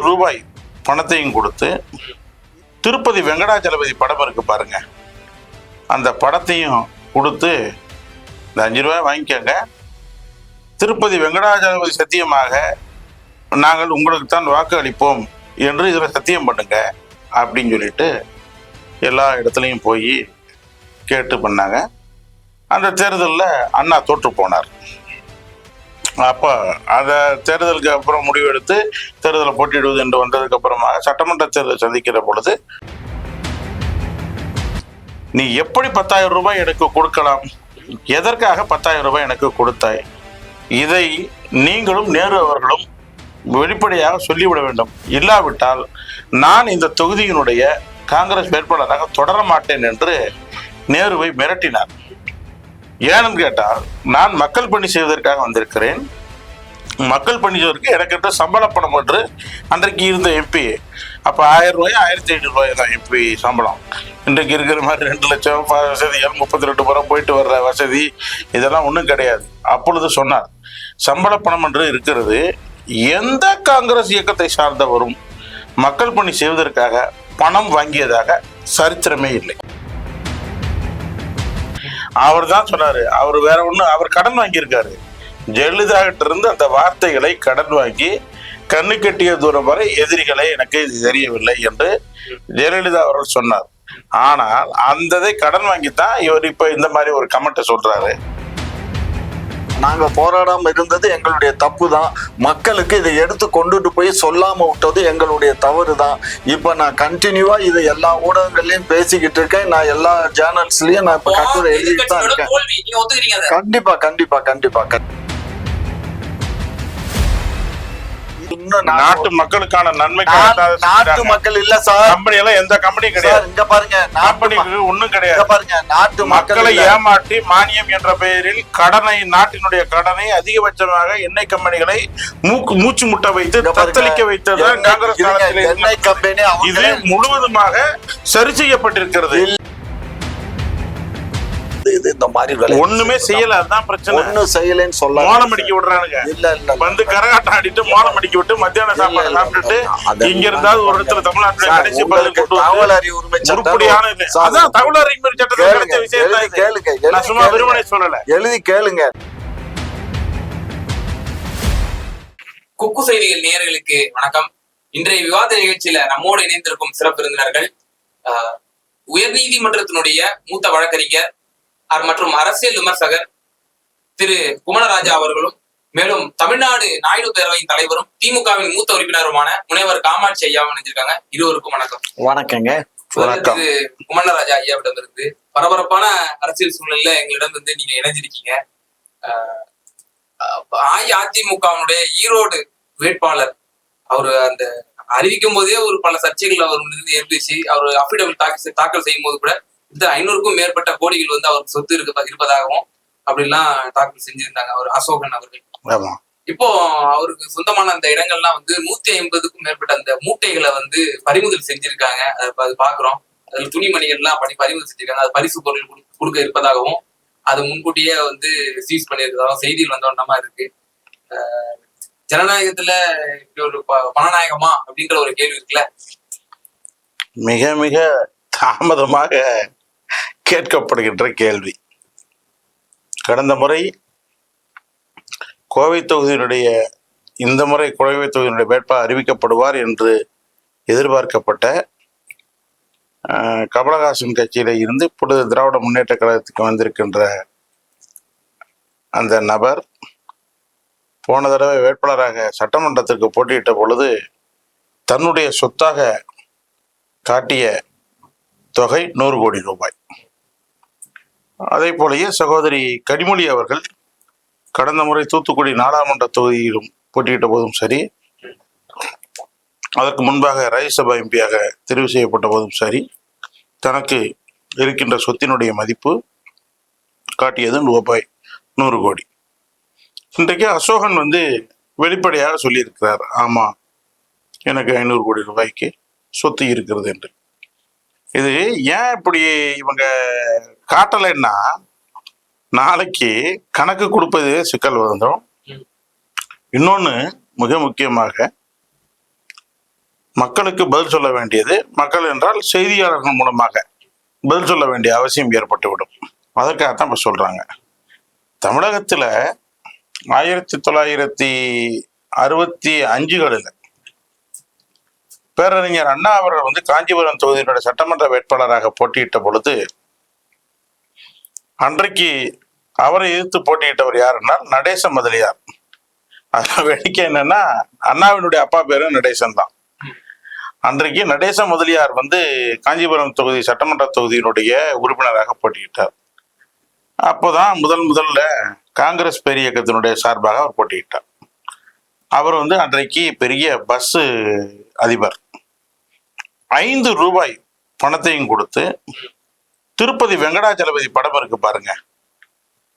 ரூபாய் பணத்தையும் கொடுத்து திருப்பதி வெங்கடாஜலபதி படம் இருக்கு பாருங்க, அந்த படத்தையும் கொடுத்து இந்த 5 ரூபாய் வாங்கிக்கோங்க, திருப்பதி வெங்கடாஜலபதி சத்தியமாக நாங்கள் உங்களுக்கு தான் வாக்கு அளிப்போம் என்று இதில் சத்தியம் பண்ணுங்க அப்படின்னு சொல்லிட்டு எல்லா இடத்துலையும் போய் கேட்டு பண்ணாங்க. அந்த தேர்தலில் அண்ணா தோற்று போனார். அப்போ அந்த தேர்தலுக்கு அப்புறம் முடிவெடுத்து தேர்தலை போட்டியிடுவது என்று வந்ததுக்கு அப்புறமாக சட்டமன்ற தேர்தல் சந்திக்கிற பொழுது, நீ எப்படி 10,000 ரூபாய் எனக்கு கொடுக்கலாம், எதற்காக 10,000 ரூபாய் எனக்கு கொடுத்தாய், இதை நீங்களும் நேரு அவர்களும் வெளிப்படையாக சொல்லிவிட வேண்டும், இல்லாவிட்டால் நான் இந்த தொகுதியினுடைய காங்கிரஸ் வேட்பாளராக தொடர மாட்டேன் என்று நேருவை மிரட்டினார். ஏன்னு கேட்டால், நான் மக்கள் பணி செய்வதற்காக வந்திருக்கிறேன், மக்கள் பணி செய்வதற்கு எனக்கு சம்பள பணம் என்று அன்றைக்கு இருந்த எம்பி, அப்போ 1000 ரூபாய் 1500 ரூபாய் தான் எம்பி சம்பளம். இன்றைக்கு இருக்கிற மாதிரி 2 லட்சம் வசதிகள், 32 முறை போயிட்டு வர்ற வசதி, இதெல்லாம் ஒன்றும் கிடையாது. அப்பொழுது சொன்னார், சம்பள பணம் என்று இருக்கிறது, எந்த காங்கிரஸ் இயக்கத்தை சார்ந்தவரும் மக்கள் பணி செய்வதற்காக பணம் வாங்கியதாக சரித்திரமே இல்லை. அவர் தான் சொன்னாரு. அவர் வேற ஒண்ணு, அவர் கடன் வாங்கியிருக்காரு. ஜெயலலிதா கிட்ட இருந்து அந்த வார்த்தைகளை கடன் வாங்கி கண்ணு கட்டிய தூரம் வரை எதிரிகளை எனக்கு தெரியவில்லை என்று ஜெயலலிதா அவர்கள் சொன்னார். ஆனால் அந்த கடன் வாங்கித்தான் இவர் இப்ப இந்த மாதிரி ஒரு கமெண்ட் சொல்றாரு. நாங்க போராடாம இருந்தது எங்களுடைய தப்பு தான், மக்களுக்கு இதை எடுத்து கொண்டுட்டு போய் சொல்லாம விட்டது எங்களுடைய தவறு தான். இப்ப நான் கண்டினியூவா இதை எல்லா ஊடகங்கள்லயும் பேசிக்கிட்டு இருக்கேன், நான் எல்லா சேனல்ஸ்லயும் நான் இப்ப கட்டுரை எழுதிட்டு தான் இருக்கேன். கண்டிப்பா கண்டிப்பா கண்டிப்பா. நாட்டு மக்களுக்கான நன்மை, நாட்டு மக்கள் இல்ல சார், கம்பெனி எல்லாம் எந்த கம்பெனியும் கிடையாது. இங்க பாருங்க, கம்பெனிக்கு ஒண்ணும் கிடையாது. பாருங்க, நாட்டு மக்களை ஏமாற்றி மானியம் என்ற பெயரில் கடனை, நாட்டினுடைய கடனை அதிகபட்சமாக எண்ணெய் கம்பெனிகளை மூச்சு முட்ட வைத்து தத்தளிக்க வைத்ததுதான் காங்கிரஸ் காலத்தில். எண்ணெய் கம்பெனி இது முழுவதுமாக சரி செய்யப்பட்டிருக்கிறது. இந்த மாதிரி ஒண்ணுமே செய்யல, அதுதான் பிரச்சனை. ஒண்ணும் செய்யலன்னு சொல்ல மோனம் அடிக்க விடுறானுங்க. இல்ல வந்து கரகாட்டம் ஆடிட்டு மோனம் அடிக்க விட்டு மத்தியான சாப்பாடு சாப்பிட்டுட்டு இங்க இருந்தாலும் ஒரு இடத்துல தமிழ்நாட்டுல கடைசி பதில் தகவல் அறிவு உரிமை உருப்படியான அதான் தகவல் அறிவு சட்டத்தில் கிடைச்ச விஷயம். கேளுங்க, நான் சும்மா விரும்பனை சொல்லல, எழுதி கேளுங்க. குக்கு செய்திகள் நேயர்களுக்கு வணக்கம். இன்றைய விவாத நிகழ்ச்சியில நம்மோடு இணைந்திருக்கும் சிறப்பு விருந்தினர்கள் உயர்நீதிமன்றத்தினுடைய மூத்த வழக்கறிஞர் மற்றும் அரசியல் விமர்சகர் திரு குமணராஜா அவர்களும், மேலும் தமிழ்நாடு நாயுடு பேரவையின் தலைவரும் திமுகவின் மூத்த உறுப்பினருமான முனைவர் காமாட்சி ஐயாவும் இணைஞ்சிருக்காங்க. இருவருக்கும் வணக்கம். வணக்கங்க. திரு குமணராஜா ஐயாவிடம் இருந்து பரபரப்பான அரசியல் சூழ்நிலையில எங்களிடம் வந்து நீங்க இணைஞ்சிருக்கீங்க. அஇஅதிமுகவினுடைய ஈரோடு வேட்பாளர் அவரு அந்த அறிவிக்கும் போதே ஒரு பல சர்ச்சைகள் அவர் இருந்துச்சு. அவர் அபிடவிட் தாக்கல் செய்யும் போது கூட இந்த 500க்கும் மேற்பட்ட கோடிகள் வந்து அவருக்கு சொத்து இருப்பதாகவும் அப்படிலாம் தாக்கல் செஞ்சிருந்தாங்க அவர் அசோகன் அவர்கள். இப்போ அவருக்கு சொந்தமான அந்த இடங்கள்லாம் வந்து 150க்கும் மேற்பட்ட அந்த மூட்டைகளை வந்து பறிமுதல் செஞ்சிருக்காங்க. அது பாக்குறோம். அதுல துணிமணிகள்லாம் பறிமுதல் செஞ்சிருக்காங்க. அது பரிசு பொருள் கொடுக்க இருப்பதாகவும் அது முன்கூட்டியே வந்து சீஸ் பண்ணியிருக்கதாகவும் செய்திகள் வந்தோன்னமா இருக்கு. ஜனநாயகத்துல இப்படி ஒரு பணநாயகமா அப்படின்ற ஒரு கேள்வி இருக்குல்ல, மிக மிக தாமதமாக கேட்கப்படுகின்ற கேள்வி. கடந்த முறை கோவை தொகுதியினுடைய, இந்த முறை கோவை தொகுதியினுடைய வேட்பாளர் அறிவிக்கப்படுவார் என்று எதிர்பார்க்கப்பட்ட கமலஹாசன் கட்சியில இருந்து இப்பொழுது திராவிட முன்னேற்ற கழகத்துக்கு வந்திருக்கின்ற அந்த நபர் போன தடவை வேட்பாளராக சட்டமன்றத்திற்கு போட்டியிட்ட பொழுது தன்னுடைய சொத்தாக காட்டிய தொகை 100 கோடி ரூபாய். அதே போலயே சகோதரி கனிமொழி அவர்கள் கடந்த முறை தூத்துக்குடி நாடாளுமன்ற தொகுதியிலும் போட்டியிட்ட போதும் சரி, அதற்கு முன்பாக ராஜ்யசபா எம்பியாக தெரிவு செய்யப்பட்ட போதும் சரி, தனக்கு இருக்கின்ற சொத்தினுடைய மதிப்பு காட்டியது ரூபாய் 100 கோடி. இன்றைக்கு அசோகன் வந்து வெளிப்படையாக சொல்லியிருக்கிறார், ஆமா எனக்கு 500 கோடி ரூபாய்க்கு சொத்து இருக்கிறது என்று. இது ஏன் இப்படி இவங்க காட்டலைன்னா, நாளைக்கு கணக்கு கொடுப்பது சிக்கல் வந்துடும். இன்னொன்று மிக முக்கியமாக, மக்களுக்கு பதில் சொல்ல வேண்டியது, மக்கள் என்றால் செய்தியாளர்கள் மூலமாக பதில் சொல்ல வேண்டிய அவசியம் ஏற்பட்டுவிடும். அதற்காகத்தான் இப்ப சொல்றாங்க. தமிழகத்துல 1965களில் பேரறிஞர் அண்ணா அவர்கள் காஞ்சிபுரம் தொகுதியினுடைய சட்டமன்ற வேட்பாளராக போட்டியிட்ட பொழுது, அன்றைக்கு அவரை எதிர்த்து போட்டியிட்டவர் யாருன்னா நடேச முதலியார். அதுல வேடிக்கை என்னன்னா, அண்ணாவினுடைய அப்பா பேரும் நடேசன் தான். அன்றைக்கு நடேச முதலியார் காஞ்சிபுரம் தொகுதி சட்டமன்ற தொகுதியினுடைய உறுப்பினராக போட்டியிட்டார். அப்போதான் முதல்ல காங்கிரஸ் பேரியக்கத்தினுடைய சார்பாக அவர் போட்டியிட்டார். அவர் அன்றைக்கு பெரிய பஸ் அதிபர். 5 ரூபாய் பணத்தையும் கொடுத்து திருப்பதி வெங்கடாச்சலபதி படம் இருக்கு பாருங்க,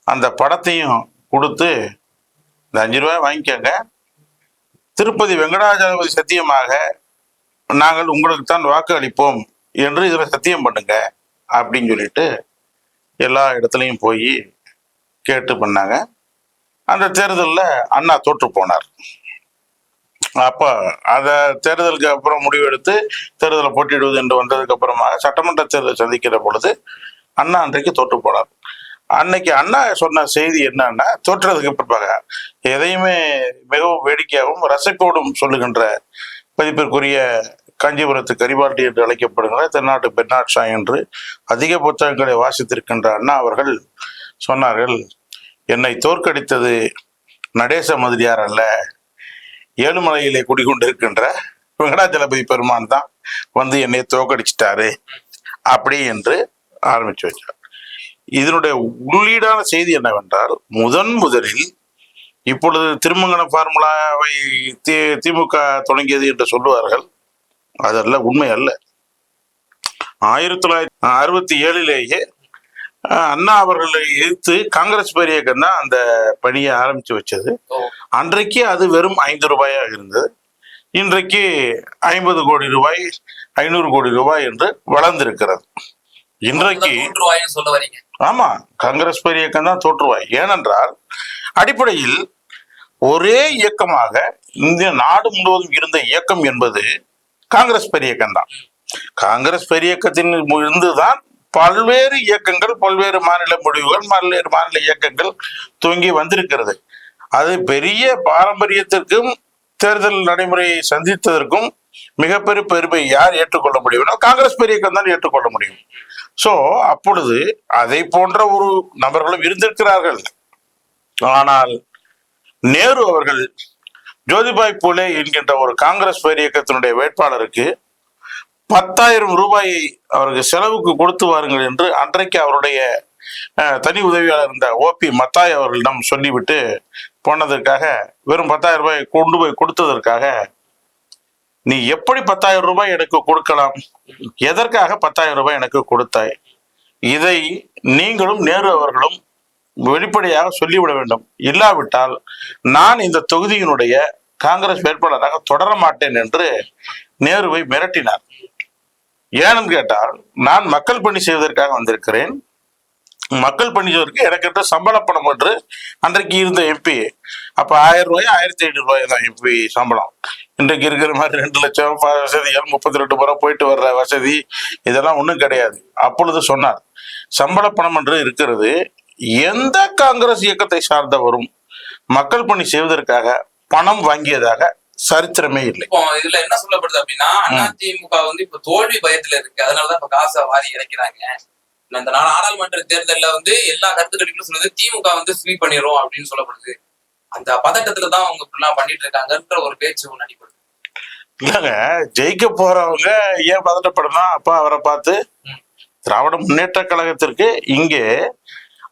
அந்த படத்தையும் கொடுத்து இந்த 5 ரூபாய் வாங்கிக்கங்க, திருப்பதி வெங்கடாச்சலபதி சத்தியமாக நாங்கள் உங்களுக்கு தான் வாக்கு அளிப்போம் என்று இதுல சத்தியம் பண்ணுங்க அப்படின்னு சொல்லிட்டு எல்லா இடத்துலையும் போய் கேட்டு பண்ணாங்க. அந்த தேர்தலில் அண்ணா தோற்று போனார். அப்ப அத தேர்தலுக்கு அப்புறம் முடிவெடுத்து தேர்தலை போட்டியிடுவது என்று வந்ததுக்கு அப்புறமாக சட்டமன்ற தேர்தல் சந்திக்கிற பொழுது அண்ணா அன்றைக்கு தோற்று போனார். அன்னைக்கு அண்ணா சொன்ன செய்தி என்னன்னா, தோற்றதுக்கு பிற்பாக எதையுமே மிகவும் வேடிக்கையாகவும் ரசைப்போடும் சொல்லுகின்ற பதிப்பிற்குரிய காஞ்சிபுரத்து கரிபாட்டி என்று அழைக்கப்படுகிற தென்னாட்டு பெர்னாட்ஷா என்று அதிக புத்தகங்களை வாசித்திருக்கின்ற அண்ணா அவர்கள் சொன்னார்கள், என்னை தோற்கடித்தது நடேச முதலியார் அல்ல, ஏழுமலையிலே குடிகொண்டிருக்கின்ற வெங்கடாச்சலபதி பெருமான் தான் என்னை தோற்கடிச்சிட்டாரு அப்படி என்று ஆரம்பிச்சு வச்சார். இதனுடைய உள்ளீடான செய்தி என்னவென்றால், முதலில் இப்பொழுது திருமங்கலம் ஃபார்முலாவை திமுக தொடங்கியது என்று சொல்லுவார்கள். அதல்ல, உண்மை அல்ல. 1967லேயே அண்ணா அவர்களை எதிர்த்து காங்கிரஸ் பேரியக்கம் தான் அந்த பணியை ஆரம்பிச்சு வச்சது. அன்றைக்கு அது வெறும் 5 ரூபாயாக இருந்தது. இன்றைக்கு 50 கோடி ரூபாய், 500 கோடி ரூபாய் என்று வளர்ந்திருக்கிறது. இன்றைக்கு சொல்ல வரீங்க? ஆமா, காங்கிரஸ் பேரியக்கம் தான் தோற்றுவாய். ஏனென்றால் அடிப்படையில் ஒரே இயக்கமாக இந்திய நாடு முழுவதும் இருந்த இயக்கம் என்பது காங்கிரஸ் பேரியக்கம் தான். காங்கிரஸ் பேரியக்கத்தின் இருந்துதான் பல்வேறு இயக்கங்கள், பல்வேறு மாநில முடிவுகள், பல்வேறு மாநில இயக்கங்கள் துவங்கி வந்திருக்கிறது. அது பெரிய பாரம்பரியத்திற்கும் தேர்தல் நடைமுறையை சந்தித்ததற்கும் மிகப்பெரிய பெருமை யார் ஏற்றுக்கொள்ள முடியும்னா காங்கிரஸ் பேரியக்கம் தான் ஏற்றுக்கொள்ள முடியும். சோ அப்பொழுது அதை போன்ற ஒரு நபர்களும் இருந்திருக்கிறார்கள். ஆனால் நேரு அவர்கள் ஜோதிபாய் பூலே என்கின்ற ஒரு காங்கிரஸ் பேரியக்கத்தினுடைய வேட்பாளருக்கு 10,000 ரூபாயை அவருக்கு செலவுக்கு கொடுத்து வாருங்கள் என்று அன்றைக்கு அவருடைய தனி உதவியாளர் இருந்த ஓபி மத்தாய் அவர்களிடம் சொல்லிவிட்டு போனதற்காக, வெறும் 10,000 ரூபாய் கொண்டு போய் கொடுத்ததற்காக, நீ எப்படி 10,000 ரூபாய் எனக்கு கொடுக்கலாம், எதற்காக 10,000 ரூபாய் எனக்கு கொடுத்தாய், இதை நீங்களும் நேரு அவர்களும் வெளிப்படையாக சொல்லிவிட வேண்டும். இல்லாவிட்டால் நான் இந்த தொகுதியினுடைய காங்கிரஸ் வேட்பாளராக தொடர மாட்டேன் என்று நேருவை மிரட்டினார். ஏன்னு கேட்டால், நான் மக்கள் பணி செய்வதற்காக வந்திருக்கிறேன், மக்கள் பணி செய்வதற்கு எனக்கு சம்பள பணம் என்று அன்றைக்கு இருந்த எம்பி, அப்ப 1000 ரூபாய் 1500 ரூபாய் தான் எம்பி சம்பளம். இன்றைக்கு இருக்கிற மாதிரி 2 லட்சம் வசதிகள், 32 முறை போயிட்டு வர்ற வசதி, இதெல்லாம் ஒன்றும் கிடையாது. அப்பொழுது சொன்னார், சம்பள பணம் என்று இருக்கிறது, எந்த காங்கிரஸ் இயக்கத்தை சார்ந்தவரும் மக்கள் பணி செய்வதற்காக பணம் வாங்கியதாக சரித்திரமே இல்லை. இப்போ இதுல என்ன சொல்லப்படுது அப்படின்னா, அதிமுக இப்ப தோல்வி பயத்துல இருக்கு, அதனாலதான் இப்ப காசை வாரி இறக்கிறாங்க. இந்த நாடாளுமன்ற தேர்தல்ல எல்லா கருத்துக்களுக்கும் சொல்லுது திமுக ஸ்வீப் பண்ணிரும் அப்படின்னு சொல்லப்படுது. அந்த பதட்டத்துலதான் அவங்க இப்படிலாம் பண்ணிட்டு இருக்காங்கன்ற ஒரு பேச்சு ஒண்ணு அடிப்படுது. இல்லங்க, ஜெயிக்க போறவங்க ஏன் பதட்டப்படணும்? அப்ப அவரை பார்த்து திராவிட முன்னேற்ற கழகத்திற்கு இங்கே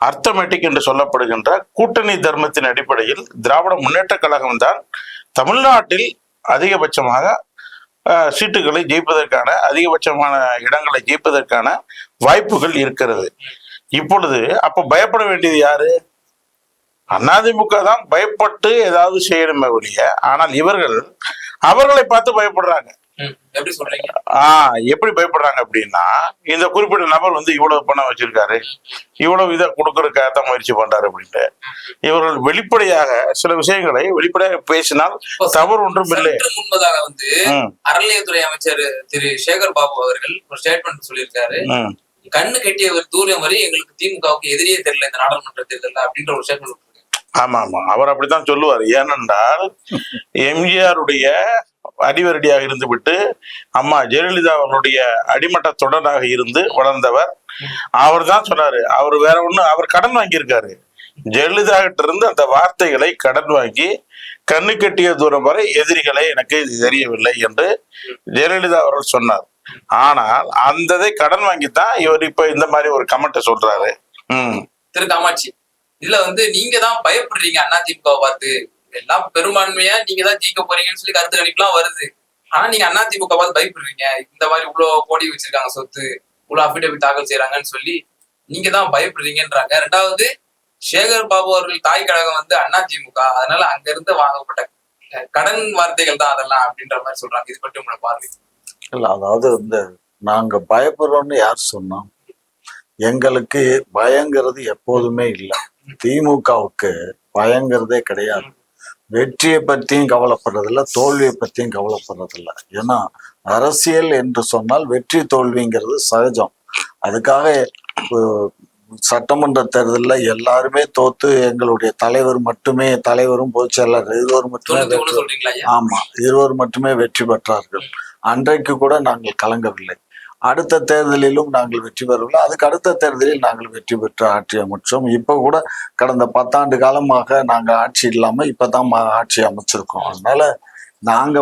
அர்த்தமேட்டிக் என்று சொல்லப்படுகின்ற கூட்டணி தர்மத்தின் அடிப்படையில் திராவிட முன்னேற்ற கழகம் தான் தமிழ்நாட்டில் அதிகபட்சமாக சீட்டுகளை ஜெயிப்பதற்கான, அதிகபட்சமான இடங்களை ஜெயிப்பதற்கான வாய்ப்புகள் இருக்கிறது. இப்பொழுது அப்ப பயப்பட வேண்டியது யாரு? அதிமுக தான் பயப்பட்டு ஏதாவது செய்யணுமே ஒழிய, ஆனால் இவர்கள் அவர்களை பார்த்து பயப்படுறாங்க. எப்படி சொல்றீங்க? எப்படி பயப்படுறாங்க அப்படின்னா, இந்த குறிப்பிட்ட நபர் வந்து இவ்வளவு பணம் வச்சிருக்காரு, இவ்வளவு இதை கொடுக்கறதுக்காகத்தான் முயற்சி பண்றாரு அப்படின்ட்டு இவர்கள் வெளிப்படையாக சில விஷயங்களை வெளிப்படையாக பேசினால் தவறு ஒன்றும் இல்லை. முன்பதாக வந்து அறநிலையத்துறை அமைச்சர் திரு சேகர் பாபு அவர்கள் ஒரு ஸ்டேட்மெண்ட் சொல்லியிருக்காரு. கண்ணு கட்டிய ஒரு தூரம் வரை எங்களுக்கு திமுகவுக்கு எதிரியே தெரியல இந்த நாடாளுமன்ற தேர்தல் அப்படின்ற ஒரு ஸ்டேட்மெண்ட். ஆமா ஆமா, அவர் அப்படித்தான் சொல்லுவார். ஏனென்றால் எம்ஜிஆருடைய அடிவரடியாக இருந்து விட்டு அம்மா ஜெயலலிதா அவர்களுடைய அடிமட்ட தொடராக இருந்து வளர்ந்தவர். அவர் தான் சொன்னாரு. அவர் வேற ஒண்ணு, அவர் கடன் வாங்கியிருக்காரு ஜெயலலிதா கிட்ட இருந்து. அந்த வார்த்தைகளை கடன் வாங்கி கண்ணு கட்டிய தூரம் வரை எதிரிகளை எனக்கு தெரியவில்லை என்று ஜெயலலிதா அவர்கள் சொன்னார். ஆனால் அந்த கடன் வாங்கித்தான் இவர் இப்ப இந்த மாதிரி ஒரு கமெண்ட் சொல்றாரு. திரு காமாட்சி, இதுல வந்து நீங்க தான் பயப்படுறீங்க அதிமுகவை பார்த்து. எல்லாம் பெரும்பான்மையா நீங்க தான் ஜெயிக்க போறீங்கன்னு சொல்லி கருத்து கணிப்புலாம் வருது. ஆனா நீங்க அதிமுக பார்த்து பயப்படுறீங்க. இந்த மாதிரி இவ்வளவு கோடி வச்சிருக்காங்க சொத்து, இவ்வளவு அபிடபிட் தாக்கல் செய்யறாங்கன்னு சொல்லி நீங்க தான் பயப்படுறீங்கன்றாங்க. ரெண்டாவது, சேகர் பாபு அவர்கள் தாய் கழகம் வந்து அதிமுக, அதனால அங்க இருந்து வாங்கப்பட்ட கடன் வார்த்தைகள் தான் அதெல்லாம் அப்படின்ற மாதிரி சொல்றாங்க. இது பற்றி உங்களை பார்வை? இல்ல, அதாவது வந்து நாங்க பயப்படுறோம்னு யார் சொன்னோம்? எங்களுக்கு பயங்கிறது எப்போதுமே இல்லை. திமுகவுக்கு பயங்கிறதே கிடையாது. வெற்றியை பற்றியும் கவலைப்படுறதில்ல, தோல்வியை பற்றியும் கவலைப்படுறதில்ல. ஏன்னா அரசியல் என்று சொன்னால் வெற்றி தோல்விங்கிறது சகஜம். அதுக்காக சட்டமன்ற தேர்தலில் எல்லாருமே தோத்து எங்களுடைய தலைவரும் பொதுச்செயலாளர் இருவர் மட்டுமே இருவர் மட்டுமே வெற்றி பெற்றார்கள். அன்றைக்கு கூட நாங்கள் கலங்கவில்லை. அடுத்த தேர்தலிலும் நாங்கள் வெற்றி பெறவில்லை. அதுக்கு அடுத்த தேர்தலில் நாங்கள் வெற்றி பெற்று ஆட்சி அமைச்சோம். இப்போ கூட கடந்த 10 ஆண்டு காலமாக நாங்கள் ஆட்சி இல்லாமல் இப்போதான் ஆட்சி அமைச்சிருக்கோம். அதனால நாங்க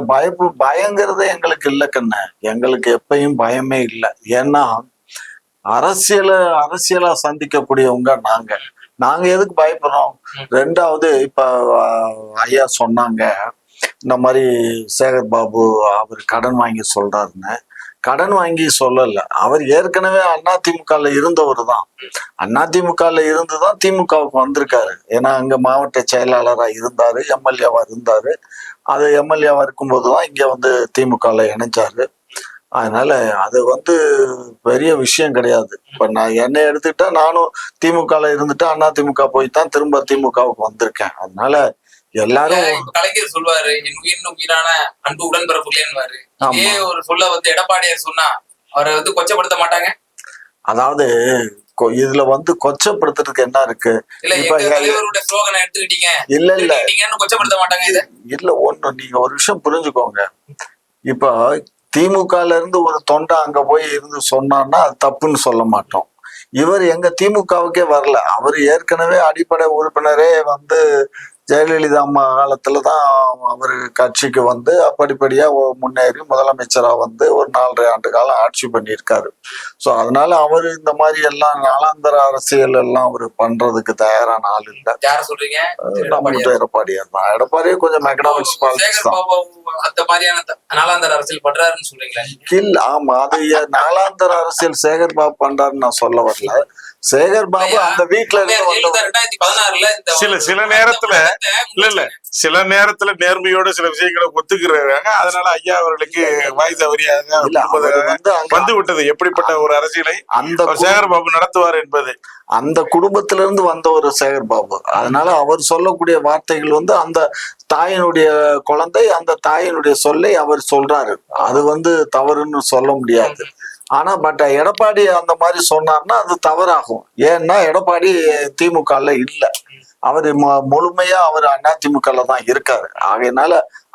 பயங்கிறதே எங்களுக்கு இல்லை கண்ணு. எங்களுக்கு எப்பயும் பயமே இல்லை. ஏன்னா அரசியலா சந்திக்கக்கூடியவங்க நாங்க எதுக்கு பயப்படுறோம்? ரெண்டாவது, இப்ப ஐயா சொன்னாங்க இந்த மாதிரி சேகர் பாபு அவர் கடன் வாங்கி சொல்றாருன்னு. கடன் வாங்கி சொல்லல, அவர் ஏற்கனவே அதிமுகல இருந்தவர் தான். அதிமுகல இருந்துதான் திமுகவுக்கு வந்திருக்காரு. ஏன்னா அங்க மாவட்ட செயலாளரா இருந்தாரு, எம்எல்ஏவா இருந்தாரு. அது எம்எல்ஏவா இருக்கும்போதுதான் இங்க வந்து திமுகல இணைஞ்சாரு. அதனால அது வந்து பெரிய விஷயம் கிடையாது. இப்ப நான் என்னை எடுத்துக்கிட்டா நானும் திமுகல இருந்துட்டு அதிமுக போய் தான் திரும்ப திமுகவுக்கு வந்திருக்கேன். அதனால எல்லாரும் கலைஞர் சொல்வாரு, என் உயிரின் உயிரான அன்பு உடன்பிறப்புகளேன்னுவாரு. இதே ஒரு சொல்ல வந்து எடப்பாடியார் சொன்னா அவரை வந்து கொச்சப்படுத்த மாட்டாங்க. அதாவது இதுல வந்து கொச்சப்படுத்துறதுக்கு என்ன இருக்கு? கொச்சப்படுத்த மாட்டாங்க. இல்ல, ஒண்ணு நீங்க ஒரு விஷயம் புரிஞ்சுக்கோங்க. இப்ப திமுகல இருந்து ஒரு தொண்டை அங்க போய் இருந்து சொன்னான்னா அது தப்புன்னு சொல்ல மாட்டோம். இவர் எங்க திமுகவுக்கே வரல. அவர் ஏற்கனவே அடிப்படை உறுப்பினரே வந்து ஜெயலலிதா அம்மா காலத்துலதான் அவரு கட்சிக்கு வந்து படிப்படியா முன்னேறி முதலமைச்சரா வந்து ஒரு 4.5 ஆண்டு காலம் ஆட்சி பண்ணியிருக்காரு. சோ அதனால அவரு இந்த மாதிரி எல்லாம் நாளாந்தர அரசியல் எல்லாம் அவரு பண்றதுக்கு தயாரான ஆள் இல்லை. நம்மகிட்ட எடப்பாடியார் தான். எடப்பாடியே கொஞ்சம் எக்கனாமிக்ஸ் பாலிடிக்ஸ் தான். அந்த மாதிரியான நாளாந்தர அரசியல் பண்றாருன்னு சொல்றீங்களா? இல்ல, ஆமா, அது நாளாந்தர அரசியல் சேகர் பாபு பண்றாருன்னு நான் சொல்ல வரல. சேகர் பாபு அந்த வீட்டுல சில நேரத்துல சில நேரத்துல நேர்மையோட சில விஷயங்களை ஒத்துக்கிறாங்க. அதனால ஐயா அவர்களுக்கு வாய் தவறியாக வந்து விட்டது. எப்படிப்பட்ட ஒரு அரசியலை அந்த சேகர் பாபு நடத்துவார் என்பது அந்த குடும்பத்திலிருந்து வந்த ஒரு சேகர் பாபு. அதனால அவர் சொல்லக்கூடிய வார்த்தைகள் வந்து அந்த தாயினுடைய குழந்தை, அந்த தாயினுடைய சொல்லை அவர் சொல்றாரு. அது வந்து தவறுன்னு சொல்ல முடியாது. ஆனா எடப்பாடி அந்த மாதிரி சொன்னார்னா அது தவறாகும். ஏன்னா எடப்பாடி திமுகல இல்ல, அவர் முழுமையா அவர் அதிமுகல தான் இருக்காரு. ஆகையினால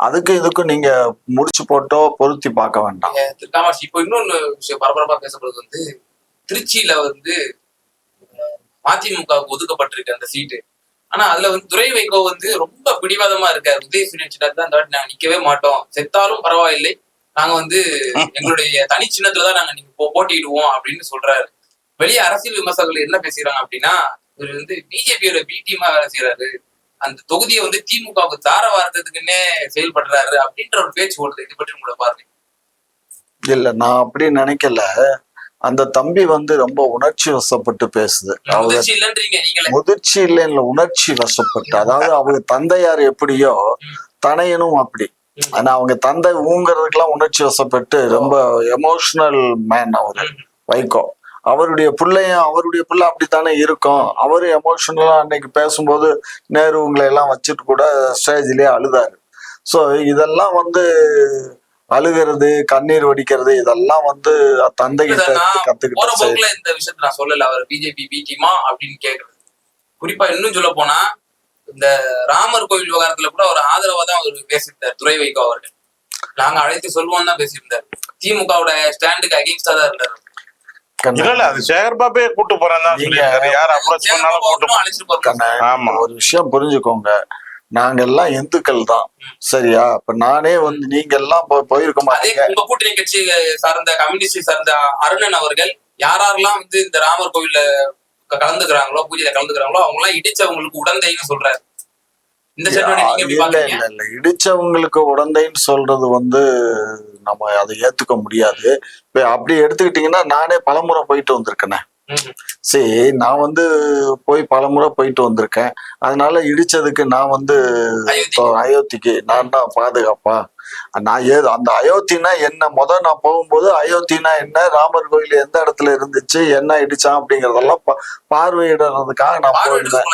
அதுக்கு இதுக்கும் நீங்க முடிச்சு போட்டோ பொருத்தி பார்க்க வேண்டாம். இப்போ இன்னொன்னு விஷயம் பரபரப்பா பேசப்படுறது வந்து திருச்சியில வந்து மதிமுகவுக்கு ஒதுக்கப்பட்டிருக்கு அந்த சீட்டு. ஆனா அதுல வந்து துரை வைகோ வந்து ரொம்ப பிடிவாதமா இருக்காரு. உதயசூரியன் சின்னத்துல அந்த வாட்டி நாங்க நிக்கவே மாட்டோம், செத்தாலும் பரவாயில்லை, நாங்க வந்து எங்களுடைய தனி சின்னத்துலதான் நாங்க நீங்க போட்டிடுவோம் அப்படின்னு சொல்றாரு. வெளியே அரசியல் விமர்சகர்கள் என்ன பேசுறாங்க அப்படின்னா, இவர் வந்து பிஜேபியோட பி டீமா வேலை செய்யறாரு, அந்த தொகுதியை வந்து திமுகவுக்கு தார வார்த்ததுக்குன்னே செயல்படுறாரு அப்படின்ற ஒரு பேச்சு ஓடுது. இது பற்றி உங்களோட பார்வை? இல்ல, நான் அப்படி நினைக்கல. அந்த தம்பி வந்து ரொம்ப உணர்ச்சி வசப்பட்டு பேசுது. முதிர்ச்சி இல்லைன்னு உணர்ச்சி வசப்பட்டு. அதாவது அவங்க தந்தையார் எப்படியோ தனையனும் அப்படி. ஆனா அவங்க தந்தை ஊங்கிறதுக்கெல்லாம் உணர்ச்சி வசப்பட்டு ரொம்ப எமோஷனல் மேன் அவரு வைகோ. அவருடைய பிள்ளை அப்படித்தானே இருக்கும். அவரு எமோஷனலா அன்னைக்கு பேசும்போது நேருங்களை எல்லாம் வச்சுட்டு கூட ஸ்டேஜ்லயே அழுதாரு. ஸோ இதெல்லாம் அழுகிறது, கண்ணீர் வடிக்கிறது, இதெல்லாம் தந்தை கிட்ட கத்துக்கிட்டு. இந்த விஷயத்த நான் சொல்லல, அவர் பிஜேபி பி டீமா அப்படின்னு கேக்குறது. குறிப்பா இன்னும் சொல்ல போனா இந்த ராமர் கோவில் விவகாரத்துல கூட ஒரு ஆதரவா தான் அவர் பேசியிருந்தார் துரை வைகோ அவர்கள். நாங்க அழைத்து சொல்லுவோம் தான் பேசியிருந்தார். திமுகவோட ஸ்டாண்டுக்கு அகேன்ஸ்டா தான் இருந்தார். அது சேகர்பாபே கூட்டு போறேன் ஒரு விஷயம் புரிஞ்சுக்கோங்க, நாங்க எல்லாம் இந்துக்கள் தான், சரியா? இப்ப நானே நீங்க எல்லாம் போயிருக்க மாட்டீங்க. உங்க கூட்டணி கட்சி சார்ந்த கம்யூனிஸ்ட் சார்ந்த அருணன் அவர்கள் யாரெல்லாம் இந்த ராமர் கோவில்ல கலந்துக்கிறாங்களோ, பூஜையில கலந்துக்கிறாங்களோ அவங்க எல்லாம் இடிச்சவங்களுக்கு உடந்தைன்னு சொல்றாரு. இந்த இல்ல இடிச்சவங்களுக்கு உடந்தைன்னு சொல்றது நம்ம அதை ஏத்துக்க முடியாது. இப்ப அப்படி எடுத்துக்கிட்டீங்கன்னா நானே பலமுறை போயிட்டு வந்திருக்கேனே. சரி, நான் போய் பலமுறை போயிட்டு வந்திருக்கேன். அதனால இடிச்சதுக்கு நான் அயோத்திக்கு நான் தான் பாதுகாப்பா? நான் அந்த அயோத்தினா என்ன, நான் போகும்போது அயோத்தினா என்ன, ராமர் கோயில் எந்த இடத்துல இருந்துச்சு, என்ன இடிச்சான் அப்படிங்கறதெல்லாம் பார்வையிடுறதுக்காக நான் போயிருந்தேன்.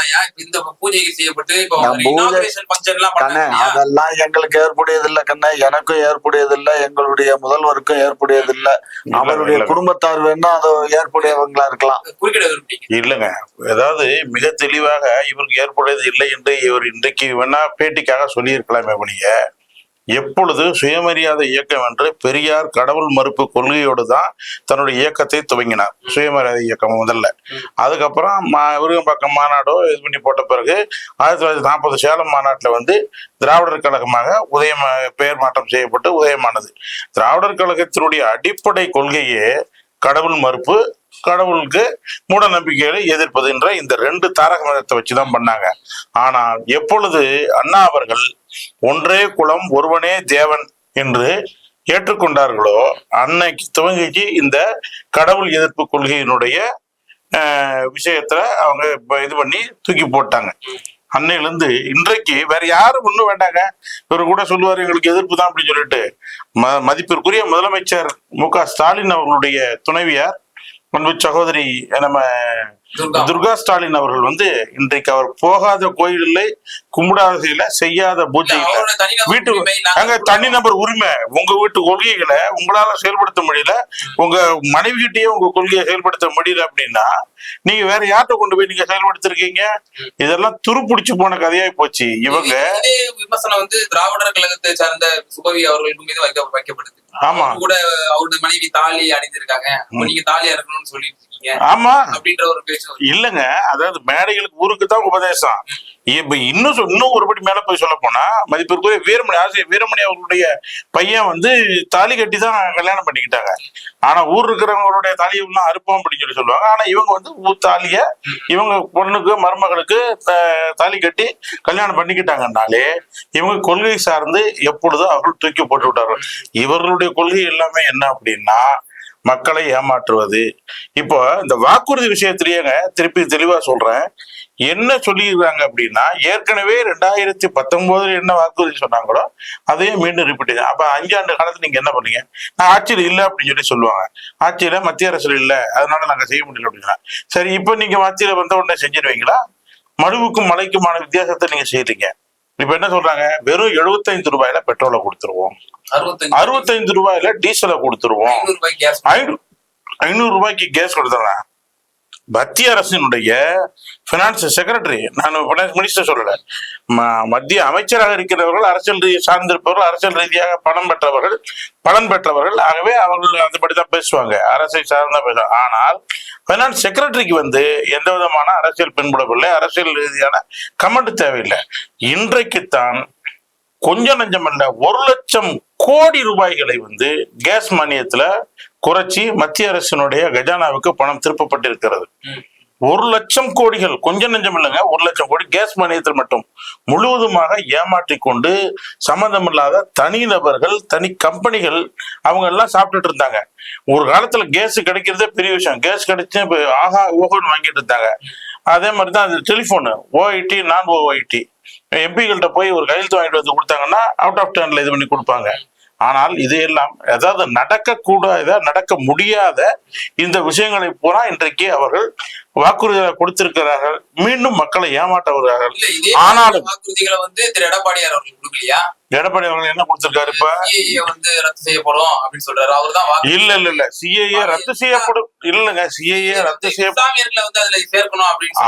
அதெல்லாம் எங்களுக்கு ஏற்புடையதில்லை கண்ணே, எனக்கும் ஏற்புடையதில்லை, எங்களுடைய முதல்வருக்கும் ஏற்புடையதில்லை. அவருடைய குடும்பத்தார் வேணா அது ஏற்புடையவங்களா இருக்கலாம். இல்லைங்க, அதாவது மிக தெளிவாக இவருக்கு ஏற்புடையது இல்லை என்று இவர் இன்றைக்கு வேணா பேட்டிக்காக சொல்லியிருக்கலாமே ஒழிய, எப்பொழுது சுயமரியாதை இயக்கம் என்று பெரியார் கடவுள் மறுப்பு கொள்கையோடு தான் தன்னுடைய இயக்கத்தை துவங்கினார். சுயமரியாதை இயக்கம் முதல்ல. அதுக்கப்புறம் விருகம்பாக்கம் மாநாடோ இது பண்ணி போட்ட பிறகு 1940 சேலம் மாநாட்டில் திராவிடர் கழகமாக பெயர் மாற்றம் செய்யப்பட்டு உதயமானது. திராவிடர் கழகத்தினுடைய அடிப்படை கொள்கையே கடவுள் மறுப்பு, கடவுளுக்கு மூட நம்பிக்கைகளை எதிர்ப்பது என்ற இந்த 2 தாரக மதத்தை வச்சுதான் பண்ணாங்க. ஆனால் எப்பொழுது அண்ணா அவர்கள் ஒன்றே குலம் ஒருவனே தேவன் என்று ஏற்றுக்கொண்டார்களோ அன்னைக்கு துவங்கிச்சு இந்த கடவுள் எதிர்ப்பு கொள்கையினுடைய விஷயத்துல அவங்க இது பண்ணி தூக்கி போட்டாங்க. அன்னையிலிருந்து இன்றைக்கு வேற யாரும் ஒண்ணும் வேண்டாங்க. இவரு கூட சொல்லுவாரு எங்களுக்கு எதிர்ப்பு தான் அப்படின்னு சொல்லிட்டு. மதிப்பிற்குரிய முதலமைச்சர் மு.க. ஸ்டாலின் அவர்களுடைய துணைவியார் அன்பு சகோதரி நம்ம துர்கா ஸ்டாலின் அவர்கள் இன்றைக்கு அவர் போகாத கோயில் இல்லை, கும்பிடாத இல்லை, செய்யாத பூஜை இல்லை, வீட்டு அங்க தனிநபர் உரிமை. உங்க வீட்டு கொள்கைகளை உங்களால செயல்படுத்த முடியல, உங்க மனைவி கிட்டயே உங்க கொள்கையை செயல்படுத்த முடியல அப்படின்னா நீங்க வேற யார்கிட்ட கொண்டு போய் நீங்க செயல்படுத்திருக்கீங்க? இதெல்லாம் துருப்பிடிச்சு போன கதையாய் போச்சு. இவங்க விமர்சனம் திராவிடர் கழகத்தை சார்ந்த சுபவி அவர்களுக்கு மீது வைக்கப்படுது. ஆமா, கூட அவருடைய மனைவி தாலி அணிந்திருக்காங்க, நீங்க தாலியா இருக்கணும்னு சொல்லிட்டு இருக்கீங்க. ஆமா, அப்படின்ற ஒரு பேச்சு இல்லங்க. அதாவது மேடைகளுக்கு ஊருக்கு தான் உபதேசம். இப்ப இன்னும் ஒருபடி மேல போய் சொல்ல போனா மதிப்பிற்குரிய வீரமணி, ஆசிரியர் வீரமணி அவர்களுடைய பையன் தாலி கட்டி தான் கல்யாணம் பண்ணிக்கிட்டாங்க. ஆனா ஊர் இருக்கிறவங்களுடைய தாலியெல்லாம் அறுப்போம் அப்படின்னு சொல்லுவாங்க. ஆனா இவங்க தாலிய இவங்க பொண்ணுக்கு மருமகளுக்கு தாலி கட்டி கல்யாணம் பண்ணிக்கிட்டாங்கன்னாலே இவங்க கொள்கை சார்ந்து எப்பொழுதும் அவர்கள் தூக்கி போட்டு விட்டார்கள். இவர்களுடைய கொள்கை எல்லாமே என்ன அப்படின்னா மக்களை ஏமாற்றுவது. இப்போ இந்த வாக்குறுதி விஷயத்திலேயேங்க திருப்பி தெளிவா சொல்றேன். என்ன சொல்லிடுறாங்க அப்படின்னா, ஏற்கனவே 2019 என்ன வாக்குறுதி சொன்னாங்களோ அதையும் மீண்டும் ரிப்பீட். அப்ப 5 ஆண்டு காலத்துல நீங்க என்ன பண்ணீங்க? நான் ஆட்சியில் இல்லை அப்படின்னு சொல்லுவாங்க. ஆட்சியில மத்திய அரசு இல்லை, அதனால நாங்க செய்ய முடியல அப்படின்னா, சரி இப்ப நீங்க மத்தியில வந்த உடனே செஞ்சிருவீங்களா? மடுவுக்கும் மலைக்குமான வித்தியாசத்தை நீங்க செய்யறீங்க. இப்ப என்ன சொல்றாங்க? வெறும் 75 ரூபாயில பெட்ரோலை கொடுத்துருவோம், 65 ரூபாயில டீசலை கொடுத்துருவோம், 500 ரூபாய்க்கு கேஸ் கொடுத்துறேன். மத்திய அரசினுடைய பினான்ஸ் செக்ரட்டரி, நான் பினான்ஸ் மினிஸ்டர் சொல்லல, மத்திய அமைச்சராக இருக்கிறவர்கள் அரசியல் சார்ந்திருப்பவர்கள், அரசியல் ரீதியாக பலன் பெற்றவர்கள். ஆகவே அவர்கள் அதுபடிதான் பேசுவாங்க, அரசை சார்ந்தா பேசுவாங்க. ஆனால் பைனான்ஸ் செக்ரட்டரிக்கு எந்த விதமான அரசியல் பின்புலமில்லை, அரசியல் ரீதியான கமெண்ட் தேவையில்லை. இன்றைக்குத்தான் கொஞ்சம் நஞ்சமல்ல 1 லட்சம் கோடி ரூபாய்களை கேஸ் மானியத்துல குறைச்சி மத்திய அரசினுடைய கஜானாவுக்கு பணம் திருப்பப்பட்டிருக்கிறது. 1 லட்சம் கோடிகள் கொஞ்சம் நெஞ்சம் இல்லைங்க, 1 லட்சம் கோடி கேஸ் மானியத்தில் மட்டும் முழுவதுமாக ஏமாற்றி கொண்டு சம்பந்தமில்லாத தனி நபர்கள், தனி கம்பெனிகள் அவங்க எல்லாம் சாப்பிட்டுட்டு இருந்தாங்க. ஒரு காலத்துல கேஸ் கிடைக்கிறதே பெரிய விஷயம். கேஸ் கிடைச்சு ஆஹா ஓஹோன்னு வாங்கிட்டு இருந்தாங்க. அதே மாதிரிதான் அது டெலிபோனு, ஓஐடி நான் ஓஐடி எம்பிகள்கிட்ட போய் ஒரு கையெழுத்து வாங்கிட்டு வந்து கொடுத்தாங்கன்னா அவுட் ஆஃப் டர்ன்ல இது பண்ணி கொடுப்பாங்க. ஆனால் இதையெல்லாம் அதாவது நடக்கக்கூடாத, நடக்க முடியாத இந்த விஷயங்களை பூரா இன்றைக்கு அவர்கள் வாக்குறுதிகளை கொடுத்திருக்கிறார்கள். மீண்டும் மக்களை ஏமாற்ற வருகிறார்கள். ஆனாலும் வாக்குறுதிகளை வந்து திரு எடப்பாடியார் அவர்கள் கொடுக்கலையா? எடப்பாடி அவர்கள் என்ன கொடுத்திருக்காரு? இப்ப வந்து ரத்து செய்யப்படும் அப்படின்னு சொல்றாரு. அவர்தான் இல்ல சிஏஏ ரத்து செய்யப்படும் இல்லங்க, சிஏஏ ரத்து இஸ்லாமியர்களை வந்து அதுல சேர்க்கணும் அப்படின்னு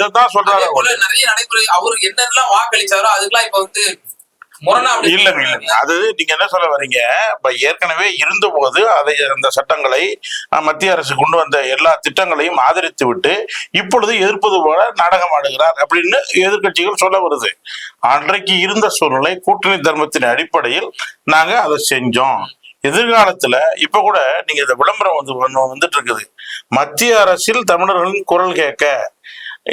அதான் சொல்றாரு. நிறைய நடைமுறை அவரு என்னெல்லாம் வாக்களிச்சாரோ அதுக்கெல்லாம் இப்ப வந்து இல்லைங்க. அது நீங்க என்ன சொல்ல வரீங்க? இப்ப ஏற்கனவே இருந்த போது அந்த சட்டங்களை மத்திய அரசு கொண்டு வந்த எல்லா திட்டங்களையும் ஆதரித்து விட்டு இப்பொழுது எதிர்ப்பது போல நாடகம் ஆடுகிறார் அப்படின்னு எதிர்கட்சிகள் சொல்ல வருது. அன்றைக்கு இருந்த சூழ்நிலை கூட்டணி தர்மத்தின் அடிப்படையில் நாங்க அதை செஞ்சோம். எதிர்காலத்துல இப்ப கூட நீங்க இந்த விளம்பரம் வந்துட்டு இருக்குது. மத்திய அரசில் தமிழர்களின் குரல் கேட்க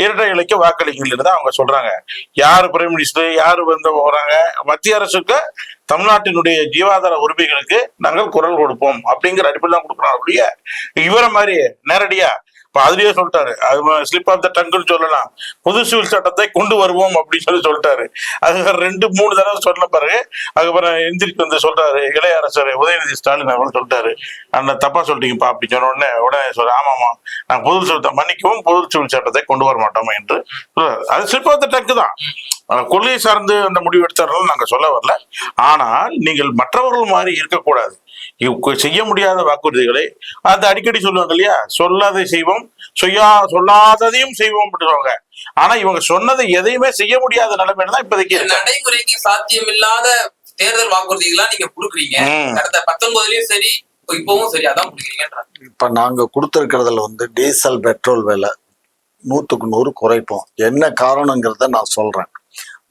இரட்டை இலைக்கு வாக்களிங்கள் தான் அவங்க சொல்றாங்க. யாரு பிரைம் மினிஸ்டர், யாரு வந்து போறாங்க, மத்திய அரசுக்கு தமிழ்நாட்டினுடைய ஜீவாதார உரிமைகளுக்கு நாங்கள் குரல் கொடுப்போம் அப்படிங்கிற அடிப்படையில் தான் கொடுக்குறோம். அப்படியே இவரை மாதிரி நேரடியா இப்ப அதுலயே சொல்லிட்டாரு, அது ஸ்லிப் ஆஃப் த டங்குன்னு சொல்லலாம், பொது சிவில் சட்டத்தை கொண்டு வருவோம் அப்படின்னு சொல்லிட்டாரு. அது 2-3 தடவை சொன்ன பிறகு அதுக்கப்புறம் எந்திரிக்கு வந்து சொல்றாரு, இளைய அரசர் உதயநிதி ஸ்டாலின் அவர்கள் சொல்லிட்டாரு, அந்த தப்பா சொல்லிட்டீங்கப்பா அப்படி சொன்ன உடனே சொல்ற ஆமாமா நான் பொது சிவில் மன்னிக்கவும் பொது சிவில் சட்டத்தை கொண்டு வர மாட்டோமா என்று சொல்றாரு. அது ஸ்லிப் ஆஃப் த டங்கு தான். கொள்கை சார்ந்து அந்த முடிவு எடுத்தார்கள் நாங்க சொல்ல வரல. ஆனால் நீங்கள் மற்றவர்கள் மாதிரி இருக்கக்கூடாது. செய்ய முடியாத வாக்குறுதிகளை அது அடிக்கடி சொல்லுவாங்க இல்லையா, சொல்லாதை செய்வோம், சொல்லாததையும் செய்வோம் சொல்லுவாங்க. ஆனா இவங்க சொன்னதை எதையுமே செய்ய முடியாத நிலைமையில தான் இப்போதைக்கு நடைமுறைக்கு சாத்தியம் இல்லாத தேர்தல் வாக்குறுதிகளா நீங்க கொடுக்குறீங்க. கடந்த 19லயும் சரி இப்பவும் சரி அதான் கொடுக்குறீங்க. இப்ப நாங்க கொடுத்திருக்கிறதுல வந்து டீசல் பெட்ரோல் விலை 100க்கு 100 குறைப்போம். என்ன காரணங்கிறத நான் சொல்றேன்.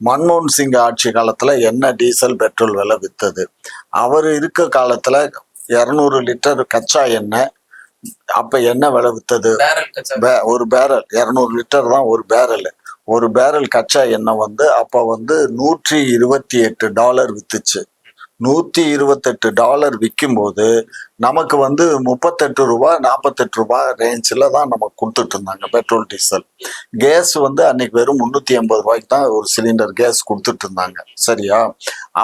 மன்மோகன் சிங் ஆட்சி காலத்துல என்ன டீசல் பெட்ரோல் விலை வித்தது, அவர் இருக்க காலத்துல 200 லிட்டர் கச்சா எண்ணெய் அப்ப என்ன விலை வித்தது? ஒரு பேரல் 200 லிட்டர் தான் ஒரு பேரல் கச்சா எண்ணெய் வந்து அப்ப வந்து $128 வித்துச்சு. $128 விற்கும் போது நமக்கு வந்து 38 ரூபா 48 ரூபாய் ரேஞ்சில் தான் நமக்கு கொடுத்துட்டு இருந்தாங்க பெட்ரோல் டீசல். கேஸ் வந்து அன்னைக்கு வெறும் 380 ரூபாய்க்கு தான் ஒரு சிலிண்டர் கேஸ் கொடுத்துட்டு இருந்தாங்க. சரியா?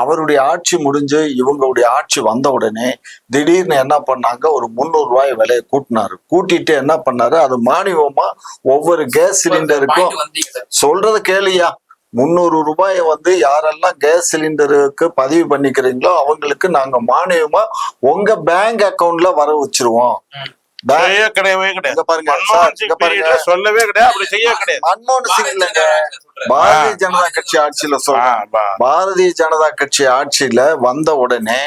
அவருடைய ஆட்சி முடிஞ்சு இவங்களுடைய ஆட்சி வந்த உடனே திடீர்னு என்ன பண்ணாங்க, ஒரு 300 ரூபாய் விலையை கூட்டிட்டு என்ன பண்ணாரு, அது மானியமா ஒவ்வொரு கேஸ் சிலிண்டருக்கும் சொல்றது கேளியா, 300 ரூபாயை வந்து யாரெல்லாம் கேஸ் சிலிண்டருக்கு பதிவு பண்ணிக்கிறீங்களோ அவங்களுக்கு நாங்க மானியமா உங்க பேங்க் அக்கவுண்ட்ல வர வச்சிருவோம். சொல்லவே கிடையாது. மன்மோகன் சிங் இல்லைங்க, பாரதிய ஜனதா கட்சி ஆட்சியில சொல்றேன். பாரதிய ஜனதா கட்சி ஆட்சியில வந்த உடனே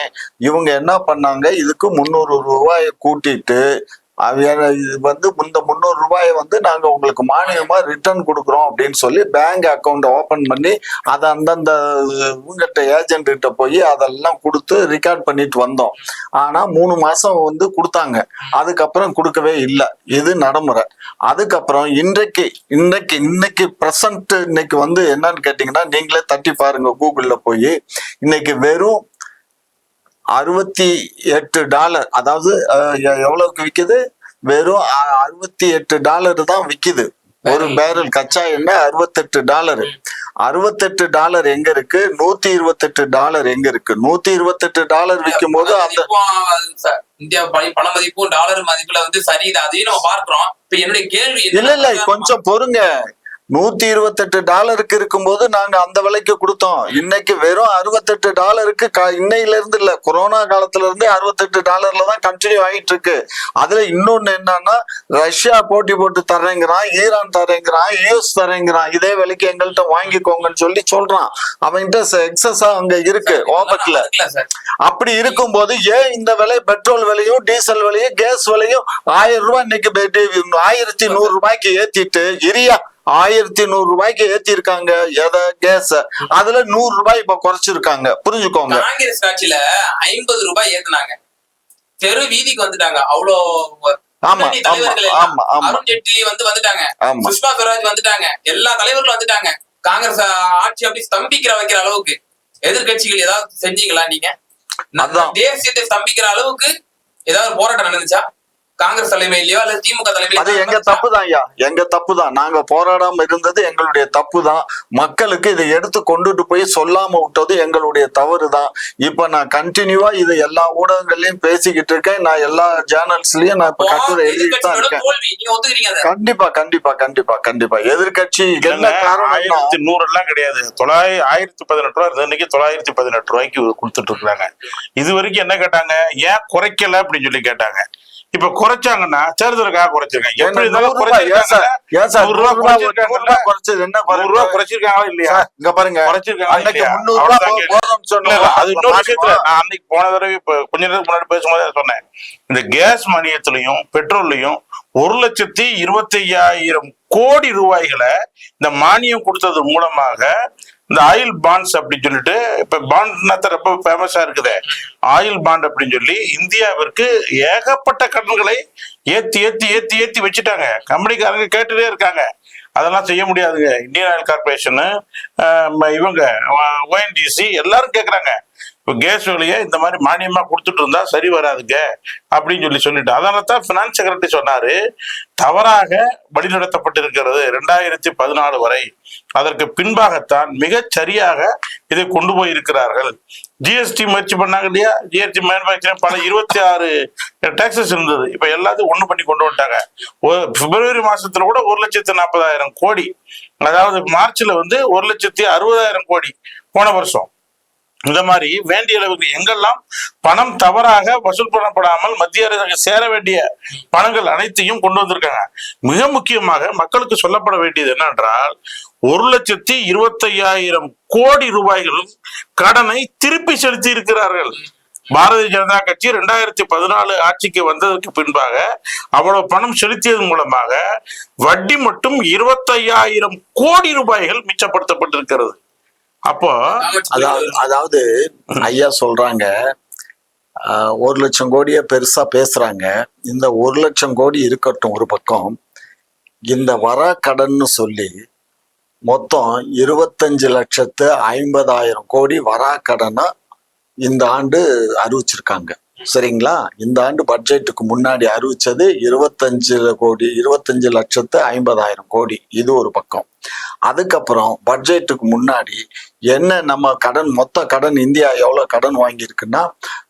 இவங்க என்ன பண்ணாங்க, இதுக்கு 300 ரூபாயை கூட்டிட்டு இது வந்து இந்த 300 ரூபாயை வந்து நாங்க உங்களுக்கு மானியமா ரிட்டர்ன் கொடுக்குறோம் அப்படின்னு சொல்லி பேங்க் அக்கௌண்ட் ஓபன் பண்ணி அதை அந்தந்த இவங்கிட்ட ஏஜென்ட் கிட்ட போய் அதெல்லாம் கொடுத்து ரெக்கார்ட் பண்ணிட்டு வந்தோம். ஆனா 3 மாசம் வந்து கொடுத்தாங்க, அதுக்கப்புறம் கொடுக்கவே இல்லை. இது நடைமுறை. அதுக்கப்புறம் இன்னைக்கு பிரசன்ட் இன்னைக்கு வந்து என்னன்னு கேட்டீங்கன்னா, நீங்களே தட்டி பாருங்க கூகுள்ல போய், இன்னைக்கு வெறும் $68, அதாவது எவ்வளவுக்கு விக்குது, வெறும் $68 தான் விக்குது. ஒரு பேரல் கச்சா எண்ணெய் $68. $68 எங்க இருக்கு, $128 எங்க இருக்கு? $128 விற்கும் போது அந்த இந்தியா பண மதிப்பும் டாலர் மதிப்புல வந்து சரிதான், அதையும் நம்ம பார்க்கிறோம். இப்ப என்னுடைய கேள்வி இல்ல கொஞ்சம் பொறுங்க. $128 இருக்கும்போது நாங்க அந்த விலைக்கு கொடுத்தோம். இன்னைக்கு வெறும் $68 இன்னையில இருந்து இல்ல, கொரோனா காலத்துல இருந்து $68 தான் கண்டினியூ ஆகிட்டு இருக்கு. அதுல இன்னொன்னு என்னன்னா, ரஷ்யா போட்டி போட்டு தரேங்கிறான், ஈரான் தரேங்கிறான், யூஎஸ் தரேங்கிறான், இதே விலைக்கு எங்கள்கிட்ட வாங்கிக்கோங்கன்னு சொல்றான். அவன்கிட்ட எக்ஸஸா அங்க இருக்கு ஓபக்ல. அப்படி இருக்கும்போது ஏன் இந்த விலை, பெட்ரோல் விலையும் டீசல் விலையும் கேஸ் விலையும் 1000 ரூபாய் இன்னைக்கு 1100 ரூபாய்க்கு ஏத்திட்டு, இரியா 1100 ரூபாய்க்கு ஏத்தி இருக்காங்க கேஸ், அதுல 100 ரூபாய் இப்ப குறைச்சிருக்காங்க. புரிஞ்சுக்கோங்க. காங்கிரஸ் ஆட்சியில 50 ரூபாய் ஏத்துனாங்க, தெரு வீதிக்கு வந்துட்டாங்க. அவ்வளோ அருண் ஜேட்லி வந்துட்டாங்க, சுஷ்மா ஸ்வராஜ் வந்துட்டாங்க, எல்லா தலைவர்களும் வந்துட்டாங்க. காங்கிரஸ் ஆட்சி அப்படி ஸ்தம்பிக்கிற வைக்கிற அளவுக்கு எதிர்கட்சிகள் ஏதாவது செஞ்சீங்களா? நீங்க தேசியத்தை ஸ்தம்பிக்கிற அளவுக்கு ஏதாவது போராட்டம் நடந்துச்சா? காங்கிரஸ் தலைமையிலயோ அல்லது திமுக அது தலைமையிலயோ எங்க தப்பு தான் ஐயா, எங்க தப்பு தான். நாங்க போராடாம இருந்தது எங்களுடைய தப்பு தான். மக்களுக்கு இதை எடுத்து கொண்டுட்டு போய் சொல்லாம விட்டது எங்களுடைய தவறு தான். இப்ப நான் கண்டினியூவா இது எல்லா ஊடகங்கள்லயும் பேசிக்கிட்டு இருக்கேன். நான் எல்லா சேனல்ஸ்லயும் நான் இப்ப கட்டுரை எழுதிட்டு தான் இருக்கேன். கண்டிப்பா கண்டிப்பா கண்டிப்பா கண்டிப்பா எதிர்கட்சி என்ன காரணம் 1100 எல்லாம் கிடையாது, 1018 ரூபாய் இருந்தது, இன்னைக்கு 918 ரூபாய்க்கு கொடுத்துட்டு இருக்காங்க. இது வரைக்கும் என்ன கேட்டாங்க, ஏன் குறைக்கல அப்படின்னு சொல்லி கேட்டாங்க. இப்ப குறைச்சாங்கன்னா தேர்தலுக்காக குறைச்சிருக்காங்க. எப்படி இருந்தாலும் குறைச்சிருக்காங்களா இல்லையா? இங்க பாருங்க, குறைச்சிருக்காங்க. அது இன்னொரு விஷயத்துல நான் அன்னைக்கு போன தடவை இப்ப கொஞ்ச நேரத்துக்கு முன்னாடி பேசும்போது சொன்னேன், இந்த கேஸ் மானியத்திலையும் பெட்ரோல்லையும் 1,25,000 கோடி ரூபாய்களை இந்த மானியம் கொடுத்தது மூலமாக இந்த ஆயில் பாண்ட்ஸ் அப்படின்னு சொல்லிட்டு, இப்ப பாண்ட் ரொம்ப ஃபேமஸா இருக்குது, ஆயில் பாண்ட் அப்படின்னு சொல்லி இந்தியாவிற்கு ஏகப்பட்ட கடன்களை ஏத்தி ஏத்தி ஏத்தி ஏத்தி வச்சுட்டாங்க. கம்பெனிக்காரங்க கேட்டுட்டே இருக்காங்க, அதெல்லாம் செய்ய முடியாதுங்க. இந்தியன் ஆயில் கார்பரேஷனு, இவங்க ONGC எல்லாரும் கேட்கறாங்க, இப்போ கேஸ் விலையை இந்த மாதிரி மானியமா கொடுத்துட்டு இருந்தா சரி வராதுங்க அப்படின்னு சொல்லிட்டு அதனால தான் பினான்ஸ் செக்ரட்டரி சொன்னாரு, தவறாக வழிநடத்தப்பட்டிருக்கிறது 2014 வரை. அதற்கு பின்பாகத்தான் மிகச் சரியாக இதை கொண்டு போயிருக்கிறார்கள். ஜிஎஸ்டி முயற்சி பண்ணாங்க இல்லையா, ஜிஎஸ்டி மேனுபேக்சரிங் பல 26 டாக்ஸஸ் இருந்தது, இப்ப எல்லாத்தையும் ஒண்ணு பண்ணி கொண்டு வந்துட்டாங்க. பிப்ரவரி மாசத்துல கூட 1,40,000 கோடி, அதாவது மார்ச்ல 1,60,000 கோடி போன வருஷம். இந்த மாதிரி வேண்டிய அளவுக்கு எங்கெல்லாம் பணம் தவறாக வசூல் பண்ணப்படாமல் மத்திய அரசுக்கு சேர வேண்டிய பணங்கள் அனைத்தையும் கொண்டு வந்திருக்காங்க. மிக முக்கியமாக மக்களுக்கு சொல்லப்பட வேண்டியது என்னென்றால், 1,25,000 கோடி ரூபாய்களும் கடனை திருப்பி செலுத்தி இருக்கிறார்கள். பாரதிய ஜனதா கட்சி 2014 ஆட்சிக்கு வந்ததற்கு பின்பாக அவ்வளவு பணம் செலுத்தியது மூலமாக வட்டி மட்டும் 25,000 கோடி ரூபாய்கள் மிச்சப்படுத்தப்பட்டிருக்கிறது. அப்போ அதாவது ஐயா சொல்றாங்க 1,00,000 கோடிய பெருசா பேசுறாங்க. இந்த 1,00,000 கோடி இருக்கட்டும் ஒரு பக்கம், இந்த வர கடன்னு சொல்லி மொத்தம் 25,50,000 கோடி வரா கடனை இந்த ஆண்டு அறிவிச்சிருக்காங்க. சரிங்களா? இந்த ஆண்டு பட்ஜெட்டுக்கு முன்னாடி அறிவிச்சது 25,50,000 கோடி. இது ஒரு பக்கம். அதுக்கப்புறம் பட்ஜெட்டுக்கு முன்னாடி என்ன நம்ம கடன், மொத்த கடன் இந்தியா எவ்வளவு கடன் வாங்கியிருக்குன்னா,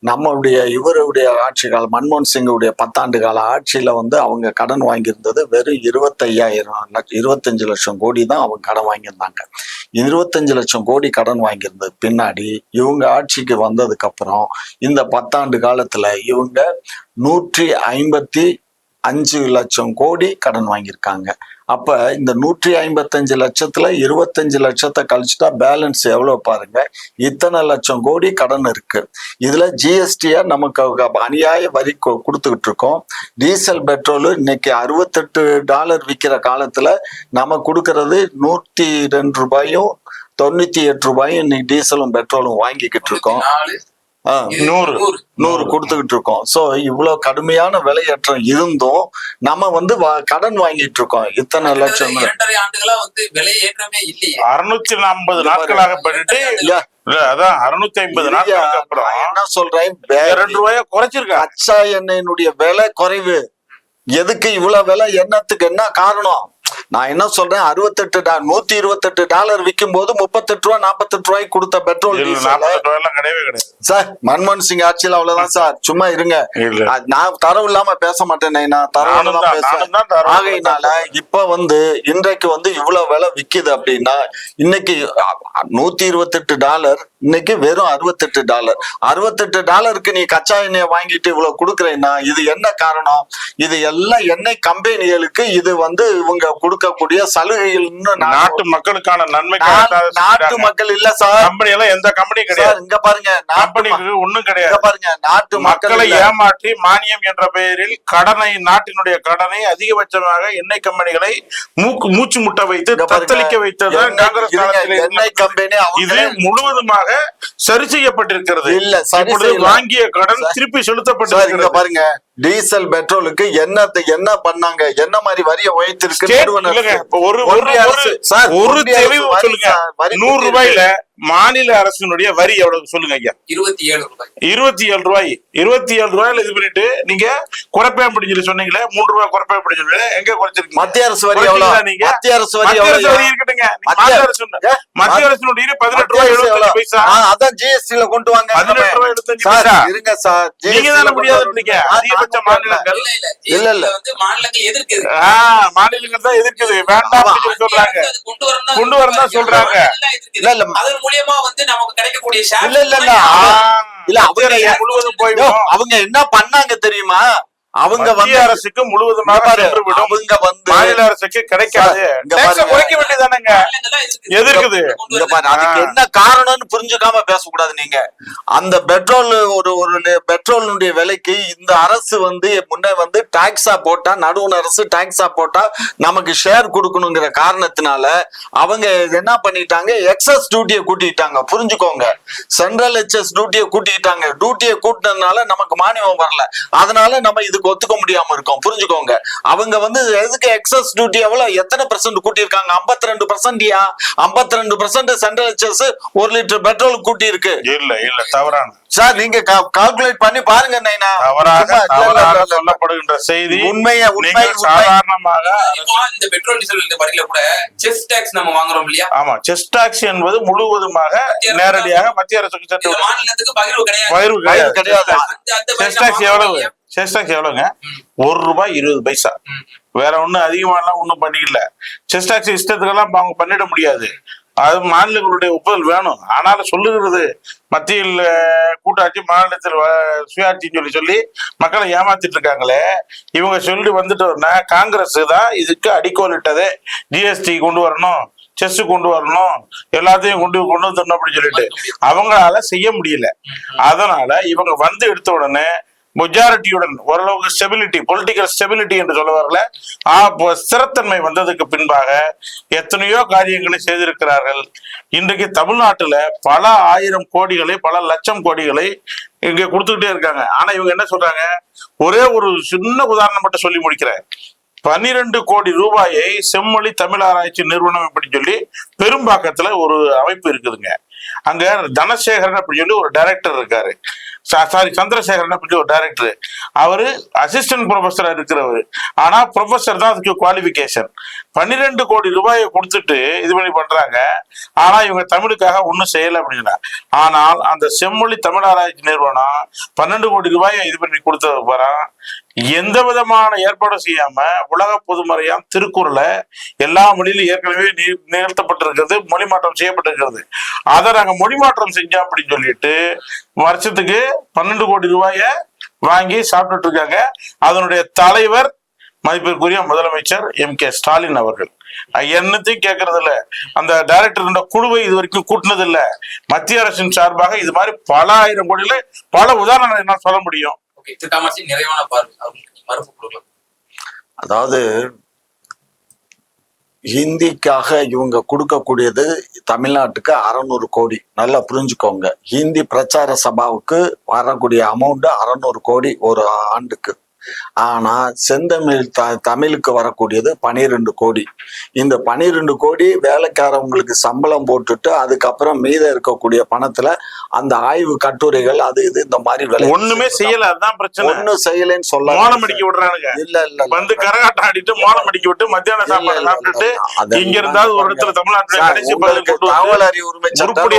நம்மளுடைய இவருடைய ஆட்சி காலம், மன்மோகன் சிங்குடைய 10 ஆண்டு கால ஆட்சியில அவங்க கடன் வாங்கியிருந்தது வெறும் 25 லட்சம் கோடி தான் அவங்க கடன் வாங்கியிருந்தாங்க. 25 லட்சம் கோடி கடன் வாங்கியிருந்தது பின்னாடி இவங்க ஆட்சிக்கு வந்ததுக்கு அப்புறம் இந்த 10 ஆண்டு காலத்துல இவங்க 155 லட்சம் கோடி கடன் வாங்கியிருக்காங்க. அப்ப இந்த 155 லட்சத்துல 25 லட்சத்தை கழிச்சுட்டா பேலன்ஸ் எவ்வளவு பாருங்க, இத்தனை லட்சம் கோடி கடன் இருக்கு. இதுல ஜிஎஸ்டியா நமக்கு அநியாய வரி கொடுத்துக்கிட்டு இருக்கோம். டீசல் பெட்ரோல் இன்னைக்கு $68 விற்கிற காலத்துல நம்ம கொடுக்கறது 102 ரூபாயும் 98 ரூபாயும் இன்னைக்கு டீசலும் பெட்ரோலும் வாங்கிக்கிட்டு இருக்கோம். 100 கொடுத்துக்கிட்டு இருக்கோம். சோ இவ்வளவு கடுமையான விலையேற்றம் இருந்தும் நம்ம கடன் வாங்கிட்டு இருக்கோம் இத்தனை லட்சம். 2.5 ஆண்டுகளா விலையேற்றமே இல்லையே. 650 நாட்களாக பண்ணிட்டு அதான் 650 நாட்களுக்கு அப்புறம் என்ன சொல்றேன், 2 ரூபாயா குறைச்சிருக்கேன். கச்சா எண்ணெயினுடைய விலை குறைவு. எதுக்கு இவ்வளவு விலை, என்னத்துக்கு என்ன காரணம்? நான் என்ன சொல்றேன், $128 விற்கும் போது 38 ரூபா 48 ரூபாய்க்கு கொடுத்த பெட்ரோல் சார் மன்மோகன் சிங் ஆட்சியில் அவ்வளவுதான் சார். சும்மா இருங்க, நான் தரவு இல்லாம பேச மாட்டேன், நான் தரவு தான் பேசுறேன். ஆகையினால இப்ப இன்றைக்கு இவ்வளவு விலை விக்குது அப்படின்னா, இன்னைக்கு $128, இன்னைக்கு வெறும் $68. $68 நீ கச்சா எண்ணெயை வாங்கிட்டு இவ்வளவு கொடுக்குறேன்னா இது என்ன காரணம்? இது எல்லாம் எண்ணெய் கம்பெனிகளுக்கு இது இவங்க கொடுக்கக்கூடிய சலுகைகள். நாட்டு மக்களுக்கான நன்மை, நாட்டு மக்கள் இல்ல சார், கம்பெனி எல்லாம் எந்த கம்பெனி கிடையாது. இங்க பாருங்க, கம்பெனிக்கு ஒண்ணும் கிடையாது. பாருங்க, நாட்டு மக்களை ஏமாற்றி மானியம் என்ற பெயரில் கடனை, நாட்டினுடைய கடனை அதிகபட்சமாக எண்ணெய் கம்பெனிகளை மூச்சு முட்ட வைத்து தத்தளிக்க வைத்ததுதான் காங்கிரஸ் எண்ணெய் கம்பெனி. இது முழுவதுமாக சரி செய்யப்பட்டிருக்கிறது. இல்ல, வாங்கிய கடன் திருப்பி செலுத்தப்பட்டிருக்கிறது. பாருங்க, டீசல் பெட்ரோலுக்கு என்ன பண்ணாங்க, என்ன மாதிரி வரியை உயர்த்திருக்கு? ஒரு தெளிவு சொல்லுங்க. 100 ரூபாயில மாநில அரசினுடைய வரி எவ்வளவு சொல்லுங்க ஐயா? 27 ரூபாய். 27 ரூபாய். 27 ரூபாயில இது பண்ணிட்டு நீங்க குறைப்பேன் அப்படின்னு சொல்லி சொன்னீங்களே, 3 ரூபாய் குறைப்பேன் அப்படின்னு சொல்லி எங்க குறைச்சிருக்கீங்க? மத்திய அரசு வரி எவ்வளவு? நீங்க மத்திய அரசு வரி மத்திய அரசு எவ்வளவு? வரி இருக்கட்டுங்க. மத்திய அரசினுடைய 18 ரூபாய் 75 பைசா. அதான் ஜிஎஸ்டி ல கொண்டு வாங்க. 18 ரூபாய் 75 சார் பைசா. இருங்க சார், நீங்க தானே முடியாதுன்றீங்க. அதிகபட்ச மாநிலங்கள் இல்ல வந்து மாநிலங்கள் எதிர்க்குது. மாநிலங்கள் தான் எதிர்க்குது, வேண்டாம் அப்படின்னு சொல்லி சொல்றாங்க. கொண்டு வரணும் தான் சொல்றாங்க. இல்ல இல்ல அதன் மூலியமா வந்து நமக்கு கிடைக்கக்கூடிய ஷேர் இல்ல இல்ல இல்ல இல்ல அவங்க முழுவதும் போய்விடும். அவங்க என்ன பண்ணாங்க தெரியுமா? அவங்க மத்திய அரசுக்கு முழுவதுமாக சென்று விடும். அவங்க வந்து மாநில அரசுக்கு கிடைக்காது. டேக்ஸை குறைக்க வேண்டியதானங்க. எதிர்க்குது. இங்க பாரு, அதுக்கு என்ன காரணம்னு புரிஞ்சுக்காம பேசக்கூடாது நீங்க. அந்த பெட்ரோல் ஒரு பெட்ரோலுடைய விலைக்கு இந்த அரசு வந்து முன்ன வந்து டாக்ஸா போட்டா, நடுவண் அரசு டாக்ஸா போட்டா நமக்கு ஷேர் கொடுக்கணுங்கிற காரணத்தினால அவங்க என்ன பண்ணிட்டாங்க, எக்ஸஸ் டியூட்டியை கூட்டிட்டாங்க. புரிஞ்சுக்கோங்க, சென்ட்ரல் எக்ஸஸ் டியூட்டியை கூட்டிட்டாங்க. டியூட்டியை கூட்டினதுனால நமக்கு மானியம் வரல, அதனால நம்ம இதுக்கு ஒத்துக்க முடியாம இருக்கோம். புரிஞ்சுக்கோங்க, அவங்க வந்து எதுக்கு எக்ஸஸ் டியூட்டி எவ்வளவு எத்தனை % கூட்டியிருக்காங்க? 52%. 52% சென்ட்ரல் எக்ஸஸ் 1 லிட்டர் பெட்ரோல் கூட்டி இருக்கு. இல்ல இல்ல தவறான சார், நீங்க கால்குலேட் பண்ணி பாருங்க. நைனா தவறாக சொல்லப்படுகின்ற செய்தி உண்மையை சாதாரணமாக இந்த பெட்ரோல் டீசல் இந்த வரியில கூட செஸ் டாக்ஸ் நம்ம வாங்குறோம் இல்லையா? ஆமா, செஸ் டாக்ஸ் என்பது முழுவதுமாக நேரடியாக மத்திய அரசுக்கு சென்று மாநிலத்துக்கு பகிர்வு கிடையாது. பகிர்வு கிடையாது. அந்த செஸ் டாக்ஸ் எவ்வளவு? செஸ் டாக்ஸ் எவ்வளவுங்க? 1 ரூபாய் 20 பைசா. வேற ஒண்ணும் அதிகமாலாம் ஒண்ணும் பண்ணிக்கல. செஸ் டாக்ஸ் இஷ்டத்துக்கெல்லாம் அவங்க பண்ணிட முடியாது. அது மாநிலங்களுடைய ஒப்புதல் வேணும். ஆனாலும் சொல்லுகிறது மத்தியில் கூட்டாட்சி, மாநிலத்தில் சுயாட்சின்னு சொல்லி மக்களை ஏமாத்திட்டு இருக்காங்களே. இவங்க சொல்லி வந்துட்டோம்னா காங்கிரஸ் தான் இதுக்கு அடிக்கோல் இட்டதே. ஜிஎஸ்டி கொண்டு வரணும், செஸ் கொண்டு வரணும், எல்லாத்தையும் கொண்டு வந்துடணும் அப்படின்னு சொல்லிட்டு அவங்களால செய்ய முடியல. அதனால இவங்க வந்து எடுத்த உடனே மெஜாரிட்டியுடன் ஓரளவுக்கு ஸ்டெபிலிட்டி, பொலிட்டிக்கல் ஸ்டெபிலிட்டி என்று சொல்ல வரல, ஸ்திரத்தன்மை வந்ததுக்கு பின்பாக எத்தனையோ காரியங்களை செய்திருக்கிறார்கள். இன்றைக்கு தமிழ்நாட்டுல பல ஆயிரம் கோடிகளை, பல லட்சம் கோடிகளை இங்க கொடுத்துக்கிட்டே இருக்காங்க. ஆனா இவங்க என்ன சொல்றாங்க? ஒரே ஒரு சின்ன உதாரணம் மட்டும் சொல்லி முடிக்கிறேன். 12 கோடி ரூபாயை செம்மொழி தமிழ் ஆராய்ச்சி நிறுவனம் அப்படின்னு சொல்லி பெரும்பாக்கத்துல ஒரு அமைப்பு இருக்குதுங்க. அங்க தனசேகரன் அப்படின்னு சொல்லி ஒரு டைரக்டர் இருக்காரு. சந்திரசேகரன் அப்படின்னு ஒரு டைரக்டர். அவரு அசிஸ்டன்ட் ப்ரொஃபஸரா இருக்கிறவர். ஆனா ப்ரொஃபஸர் தான் அதுக்கு குவாலிபிகேஷன். 12 கோடி ரூபாயை கொடுத்துட்டு இது பண்ணி பண்றாங்க. ஆனா இவங்க தமிழுக்காக ஒன்றும் செய்யலை அப்படின்னா. ஆனால் அந்த செம்மொழி தமிழ் ஆராய்ச்சி நிறுவனம் 12 கோடி ரூபாயை இது பண்ணி கொடுத்தது பாரு, எந்த விதமான ஏற்பாடும் செய்யாம உலக பொதுமறையாம் திருக்குறளை எல்லா மொழியிலும் ஏற்கனவே நிறுத்தப்பட்டிருக்கிறது, மொழி மாற்றம் செய்யப்பட்டிருக்கிறது. அதை நாங்க மொழி மாற்றம் செஞ்சோம் அப்படின்னு சொல்லிட்டு வருஷத்துக்கு 12 கோடி ரூபாயை வாங்கி சாப்பிட்டுட்டு இருக்காங்க. அதனுடைய தலைவர் மதிப்பிற்குரிய முதலமைச்சர் MK ஸ்டாலின் அவர்கள். என்னத்தையும் கேட்கறது இல்ல, அந்த டைரக்டர் குழுவை இது வரைக்கும் கூட்டினது இல்ல. மத்திய அரசின் சார்பாக இது மாதிரி பல ஆயிரம் கோடியில பல உதாரணங்கள் என்ன சொல்ல முடியும். நிறைவான மறுப்பு கொடுக்கலாம். அதாவது ஹிந்திக்காக இவங்க கொடுக்கக்கூடியது தமிழ்நாட்டுக்கு 600 கோடி. நல்லா புரிஞ்சுக்கோங்க, ஹிந்தி பிரச்சார சபாவுக்கு வரக்கூடிய அமௌண்ட் 600 கோடி ஒரு ஆண்டுக்கு. ஆனா செந்தமிழ் தமிழுக்கு வரக்கூடியது 12 கோடி. இந்த 12 கோடி வேலைக்காரவங்களுக்கு சம்பளம் போட்டுட்டு அதுக்கப்புறம் மீத இருக்கக்கூடிய பணத்துல அந்த ஆய்வு கட்டுரைகள் அது இது இந்த மாதிரி ஒண்ணுமே செய்யல. அதுதான் பிரச்சனை. ஒண்ணும் செய்யலன்னு சொல்ல மோளம் அடிக்க விடுறானுங்க. இல்ல இல்ல வந்து கரகாட்டம் ஆடிட்டு மோளம் அடிக்க விட்டு மத்தியான சாப்பாடு சாப்பிட்டுட்டு இங்க இருந்தாவது ஒரு இடத்துல தமிழ்நாட்டுல கடைசி தகவல் அறிவு உரிமை சட்டம்,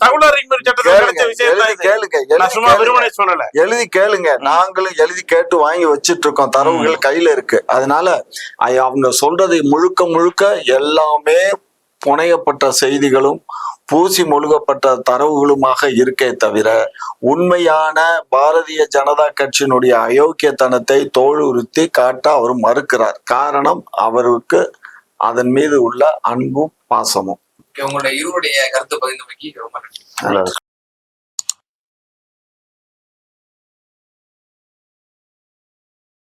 தகவல் அறிவு சட்டத்தை கேளுங்க, சும்மா விரும்பனை சொல்லல, எழுதி கேளுங்க. நாங்களும் எழுதி கேட்டு வாங்கி வச்சிட்டு இருக்கோம், தரவுகள் கையில இருக்கு. அதனால அவங்க சொல்றது முழுக்க எல்லாமே புனையப்பட்ட செய்திகளும் பூசி மொழுகப்பட்ட தரவுகளுமாக இருக்கே தவிர உண்மையான பாரதிய ஜனதா கட்சியினுடைய அயோக்கியத்தனத்தை தோலுறுத்தி காட்ட அவர் மறுக்கிறார். காரணம், அவருக்கு அதன் மீது உள்ள அன்பும் பாசமும். உங்களுடைய இருவருடைய கருத்து பகிர்ந்து